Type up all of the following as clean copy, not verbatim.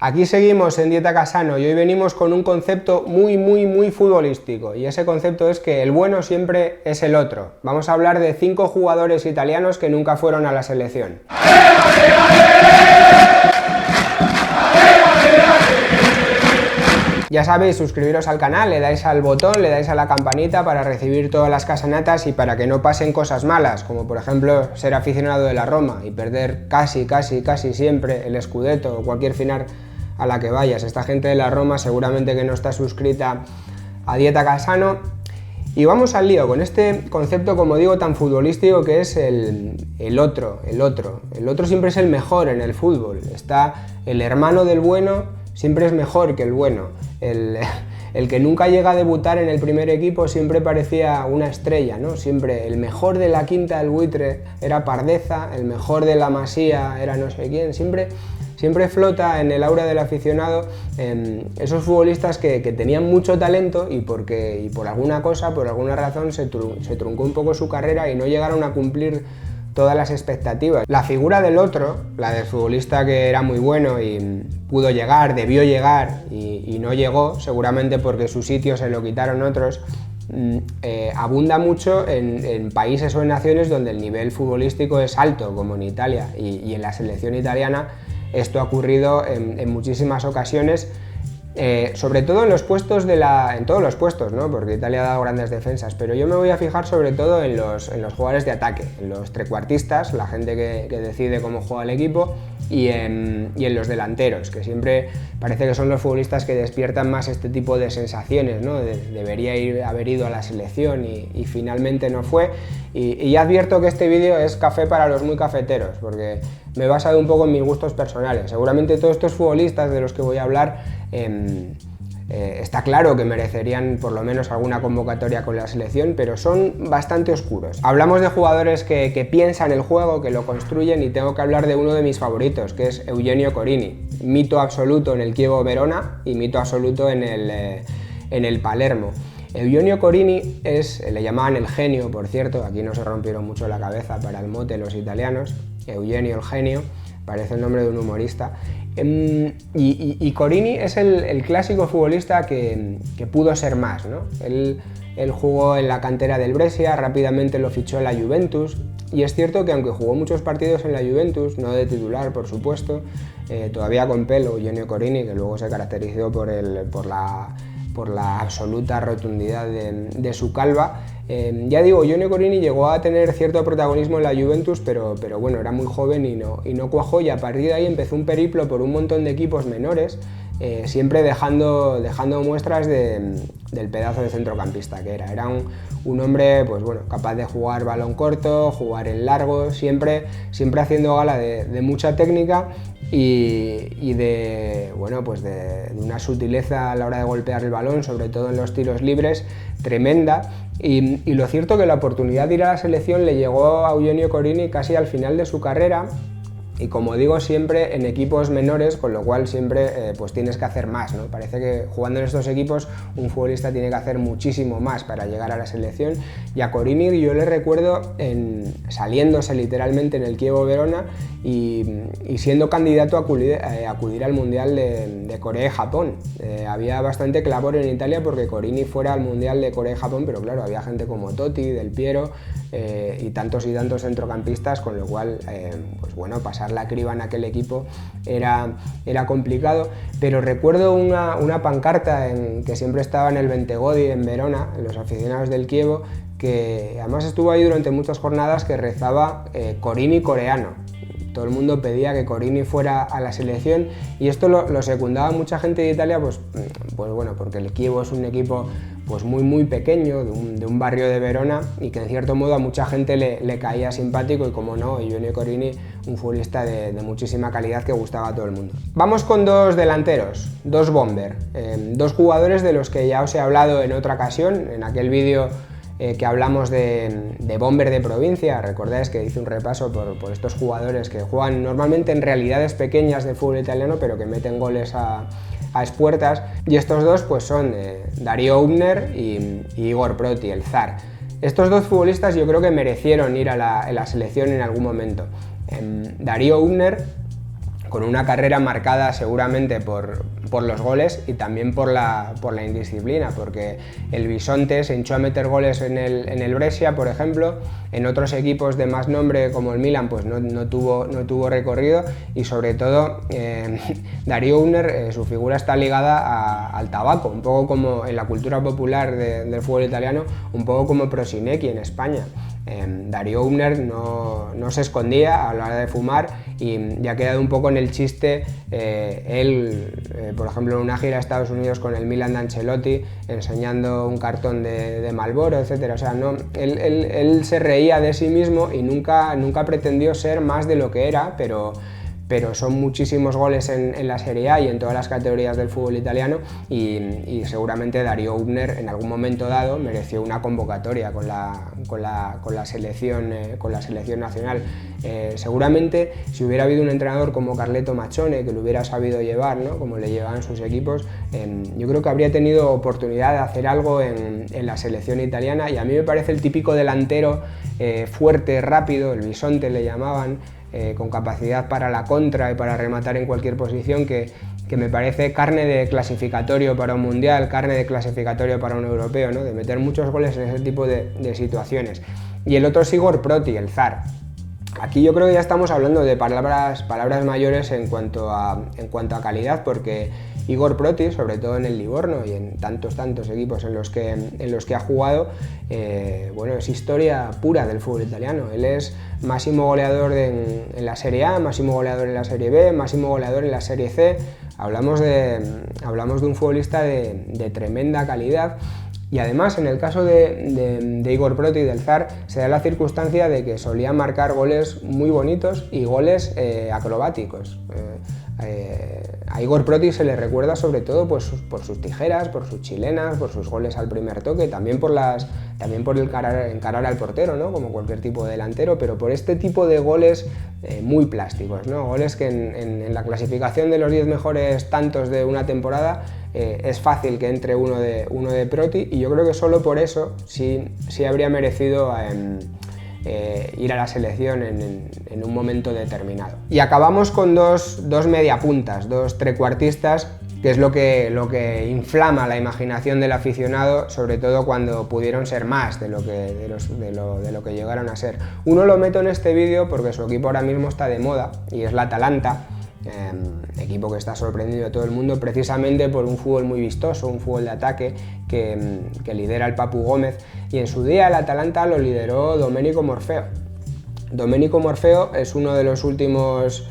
Aquí seguimos en Dieta Casano y hoy venimos con un concepto muy futbolístico, y ese concepto es que el bueno siempre es el otro. Vamos a hablar de 5 jugadores italianos que nunca fueron a la selección. Ya sabéis, suscribiros al canal, le dais al botón, le dais a la campanita para recibir todas las casanatas y para que no pasen cosas malas, como por ejemplo ser aficionado de la Roma y perder casi siempre el Scudetto o cualquier final a la que vayas. Esta gente de la Roma seguramente que no está suscrita a Dieta Casano. Y vamos al lío con este concepto, como digo, tan futbolístico que es el otro. El otro siempre es el mejor en el fútbol. Está el hermano del bueno, siempre es mejor que el bueno. El que nunca llega a debutar en el primer equipo siempre parecía una estrella, ¿no? Siempre el mejor de la quinta del buitre era Pardeza, el mejor de la Masía era no sé quién, siempre flota en el aura del aficionado esos futbolistas que tenían mucho talento y por alguna cosa, por alguna razón se truncó un poco su carrera y no llegaron a cumplir todas las expectativas. La figura del otro, la del futbolista que era muy bueno y pudo llegar, debió llegar y no llegó, seguramente porque su sitio se lo quitaron otros, abunda mucho en países o en naciones donde el nivel futbolístico es alto, como en Italia, y en la selección italiana esto ha ocurrido en muchísimas ocasiones, sobre todo en todos los puestos, ¿no? Porque Italia ha dado grandes defensas, pero yo me voy a fijar sobre todo en los jugadores de ataque, en los trecuartistas, la gente que decide cómo juega el equipo, y en los delanteros, que siempre parece que son los futbolistas que despiertan más este tipo de sensaciones, ¿no? Debería haber ido a la selección y finalmente no fue. Y ya advierto que este vídeo es café para los muy cafeteros, porque me he basado un poco en mis gustos personales. Seguramente todos estos futbolistas de los que voy a hablar está claro que merecerían por lo menos alguna convocatoria con la selección, pero son bastante oscuros. Hablamos de jugadores que piensan el juego, que lo construyen, y tengo que hablar de uno de mis favoritos, que es Eugenio Corini, mito absoluto en el Chievo Verona y mito absoluto en el Palermo. Eugenio Corini le llamaban el genio, por cierto, aquí no se rompieron mucho la cabeza para el mote los italianos, Eugenio el genio, parece el nombre de un humorista. Y Corini es el clásico futbolista que pudo ser más, ¿no? Él jugó en la cantera del Brescia, rápidamente lo fichó la Juventus, y es cierto que aunque jugó muchos partidos en la Juventus, no de titular por supuesto, todavía con pelo, Eugenio Corini, que luego se caracterizó por la absoluta rotundidad de su calva. Ya digo, Eugenio Corini llegó a tener cierto protagonismo en la Juventus, pero bueno, era muy joven y no cuajó, y a partir de ahí empezó un periplo por un montón de equipos menores, siempre dejando muestras del pedazo de centrocampista que era. Era un hombre, pues bueno, capaz de jugar balón corto, jugar en largo, siempre haciendo gala de mucha técnica y de una sutileza a la hora de golpear el balón, sobre todo en los tiros libres, tremenda. Y lo cierto que la oportunidad de ir a la selección le llegó a Eugenio Corini casi al final de su carrera, y como digo, siempre en equipos menores, con lo cual siempre pues tienes que hacer más, ¿no? Parece que jugando en estos equipos un futbolista tiene que hacer muchísimo más para llegar a la selección, y a Corini yo le recuerdo saliéndose literalmente en el Chievo Verona y siendo candidato a acudir al Mundial de Corea y Japón. Había bastante clamor en Italia porque Corini fuera al Mundial de Corea y Japón, pero claro, había gente como Totti, Del Piero y tantos centrocampistas, con lo cual pues bueno, pasar la criba en aquel equipo era complicado. Pero recuerdo una pancarta que siempre estaba en el Bentegodi en Verona, en los aficionados del Chievo, que además estuvo ahí durante muchas jornadas, que rezaba Corini coreano. Todo el mundo pedía que Corini fuera a la selección, y esto lo secundaba mucha gente de Italia, pues bueno, porque el Chievo es un equipo pues muy pequeño, de un barrio de Verona, y que en cierto modo a mucha gente le caía simpático, y como no, Eugenio Corini, un futbolista de muchísima calidad que gustaba a todo el mundo. Vamos con dos delanteros, dos bomber, dos jugadores de los que ya os he hablado en otra ocasión, en aquel vídeo que hablamos de bomber de provincia. Recordáis que hice un repaso por estos jugadores que juegan normalmente en realidades pequeñas de fútbol italiano, pero que meten goles a expuertas, y estos dos pues son Dario Hübner y Igor Proti, el zar. Estos dos futbolistas yo creo que merecieron ir a la selección en algún momento. Dario Hübner con una carrera marcada seguramente por los goles y también por la indisciplina, porque el Bisonte se hinchó a meter goles en el Brescia, por ejemplo. En otros equipos de más nombre como el Milan pues no tuvo recorrido, y sobre todo Darío Unner, su figura está ligada al tabaco, un poco como en la cultura popular del fútbol italiano, un poco como Prosinecki en España. Darío Unner no se escondía a la hora de fumar, y ya ha quedado un poco en el chiste por ejemplo, en una gira a Estados Unidos con el Milan de Ancelotti, enseñando un cartón de Marlboro, etc. O sea, él se reía de sí mismo y nunca pretendió ser más de lo que era, pero son muchísimos goles en la Serie A y en todas las categorías del fútbol italiano, y seguramente Darío Ubner en algún momento dado mereció una convocatoria con la selección nacional. Seguramente si hubiera habido un entrenador como Carleto Machone, que lo hubiera sabido llevar, ¿no?, como le llevaban sus equipos, yo creo que habría tenido oportunidad de hacer algo en la selección italiana. Y a mí me parece el típico delantero fuerte, rápido, el bisonte le llamaban, con capacidad para la contra y para rematar en cualquier posición, que me parece carne de clasificatorio para un mundial, carne de clasificatorio para un europeo, ¿no?, de meter muchos goles en ese tipo de situaciones. Y el otro es Igor Proti, el zar. Aquí yo creo que ya estamos hablando de palabras mayores en cuanto a calidad, porque Igor Proti, sobre todo en el Livorno y en tantos equipos en los que ha jugado, bueno, es historia pura del fútbol italiano. Él es máximo goleador en la Serie A, máximo goleador en la Serie B, máximo goleador en la Serie C. Hablamos de un futbolista de tremenda calidad. Y además, en el caso de Igor Proti, del zar, se da la circunstancia de que solía marcar goles muy bonitos y goles acrobáticos. A Igor Proti se le recuerda sobre todo pues, por sus tijeras, por sus chilenas, por sus goles al primer toque, también por el encarar al portero, ¿no?, como cualquier tipo de delantero, pero por este tipo de goles muy plásticos, ¿no?, goles que en la clasificación de los 10 mejores tantos de una temporada es fácil que entre uno de Proti, y yo creo que solo por eso sí habría merecido ir a la selección en un momento determinado. Y acabamos con dos mediapuntas, dos trecuartistas, que es lo que inflama la imaginación del aficionado, sobre todo cuando pudieron ser más de lo que llegaron a ser. Uno lo meto en este vídeo porque su equipo ahora mismo está de moda, y es la Atalanta. Equipo que está sorprendiendo a todo el mundo precisamente por un fútbol muy vistoso, un fútbol de ataque que lidera el Papu Gómez, y en su día el Atalanta lo lideró Domenico Morfeo. Domenico Morfeo es uno de los últimos,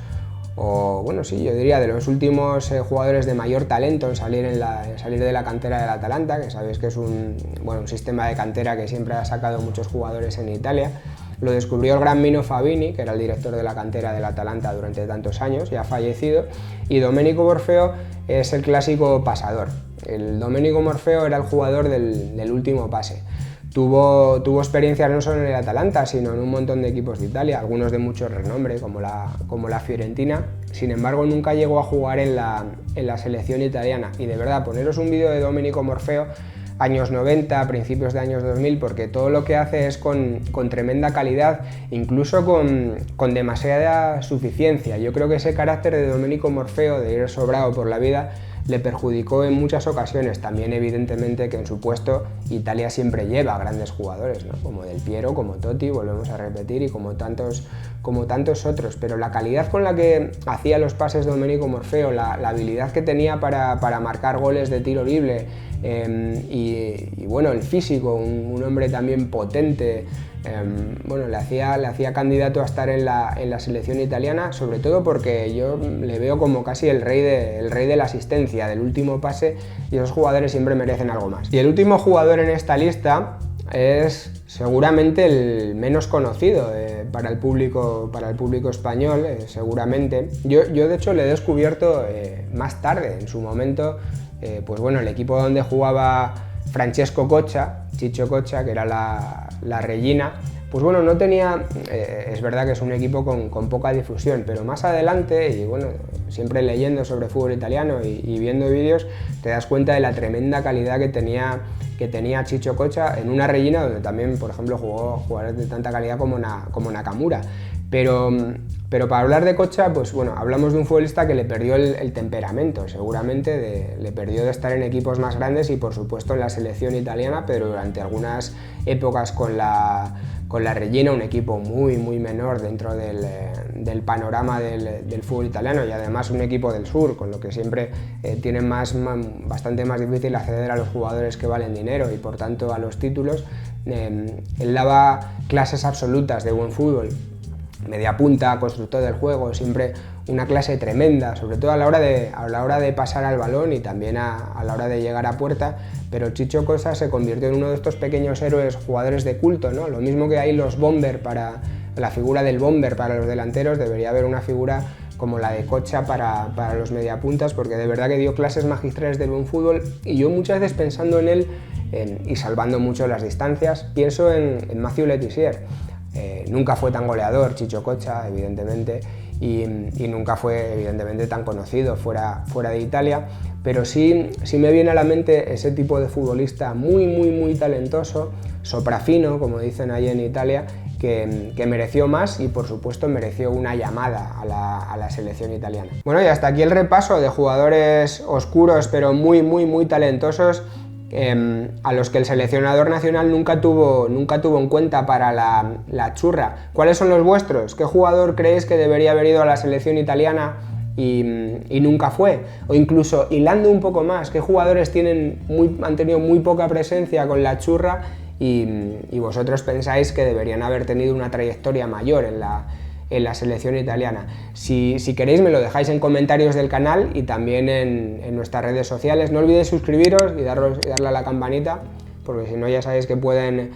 yo diría de los últimos jugadores de mayor talento en salir de la cantera del Atalanta, que sabéis que es un sistema de cantera que siempre ha sacado muchos jugadores en Italia. Lo descubrió el gran Mino Fabini, que era el director de la cantera del Atalanta durante tantos años, ya fallecido, y Domenico Morfeo es el clásico pasador. El Domenico Morfeo era el jugador del último pase. Tuvo experiencias no solo en el Atalanta, sino en un montón de equipos de Italia, algunos de mucho renombre, como la Fiorentina. Sin embargo, nunca llegó a jugar en la selección italiana. Y de verdad, poneros un vídeo de Domenico Morfeo, años 90, principios de años 2000, porque todo lo que hace es con tremenda calidad, incluso con demasiada suficiencia. Yo creo que ese carácter de Domenico Morfeo, de ir sobrado por la vida, le perjudicó en muchas ocasiones. También evidentemente que en su puesto Italia siempre lleva grandes jugadores, ¿no?, como Del Piero, como Totti, volvemos a repetir, y como tantos otros, pero la calidad con la que hacía los pases Domenico Morfeo, la habilidad que tenía para marcar goles de tiro libre, y bueno, el físico, un hombre también potente, le hacía candidato a estar en la selección italiana, sobre todo porque yo le veo como casi el rey de la asistencia, del último pase, y esos jugadores siempre merecen algo más. Y el último jugador en esta lista es seguramente el menos conocido para el público español, seguramente. Yo de hecho le he descubierto más tarde, en su momento. El equipo donde jugaba Francesco Coccia, Chicho Coccia, que era la Regina, no tenía, es verdad que es un equipo con poca difusión, pero más adelante, y siempre leyendo sobre fútbol italiano y viendo vídeos, te das cuenta de la tremenda calidad que tenía Chicho Coccia en una Regina donde también, por ejemplo, jugó jugadores de tanta calidad como Nakamura. Pero Pero para hablar de Coccia, pues bueno, hablamos de un futbolista que le perdió el temperamento, seguramente, le perdió de estar en equipos más grandes y por supuesto en la selección italiana, pero durante algunas épocas con la Reggina, un equipo muy menor dentro del panorama del fútbol italiano y además un equipo del sur, con lo que siempre tienen bastante más difícil acceder a los jugadores que valen dinero y por tanto a los títulos. Él daba clases absolutas de buen fútbol, media punta, constructor del juego, siempre una clase tremenda, sobre todo a la hora de pasar al balón y también a la hora de llegar a puerta, pero Chicho Coccia se convirtió en uno de estos pequeños héroes, jugadores de culto, ¿no? Lo mismo que hay los bomber, la figura del bomber para los delanteros, debería haber una figura como la de Coccia para los mediapuntas, porque de verdad que dio clases magistrales de buen fútbol y yo muchas veces pensando en él y salvando mucho las distancias, pienso en Mathieu Le Tissier. Nunca fue tan goleador Chicho Coccia, evidentemente, y nunca fue evidentemente tan conocido fuera de Italia, pero sí me viene a la mente ese tipo de futbolista muy talentoso, soprafino, como dicen ahí en Italia, que mereció más y por supuesto mereció una llamada a la selección italiana. Bueno, y hasta aquí el repaso de jugadores oscuros pero muy talentosos, a los que el seleccionador nacional nunca tuvo en cuenta para la churra. ¿Cuáles son los vuestros? ¿Qué jugador creéis que debería haber ido a la selección italiana y nunca fue? O incluso hilando un poco más, ¿qué jugadores han tenido muy poca presencia con la churra y vosotros pensáis que deberían haber tenido una trayectoria mayor en la selección italiana? Si queréis me lo dejáis en comentarios del canal y también en nuestras redes sociales. No olvidéis suscribiros y darle a la campanita, porque si no ya sabéis que pueden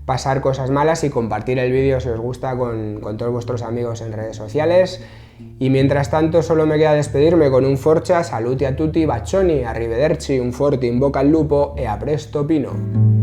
pasar cosas malas, y compartir el vídeo si os gusta con todos vuestros amigos en redes sociales. Y mientras tanto solo me queda despedirme con un forza, saluti a tutti, bacioni, arrivederci, un forte in bocca al lupo e a presto Pino.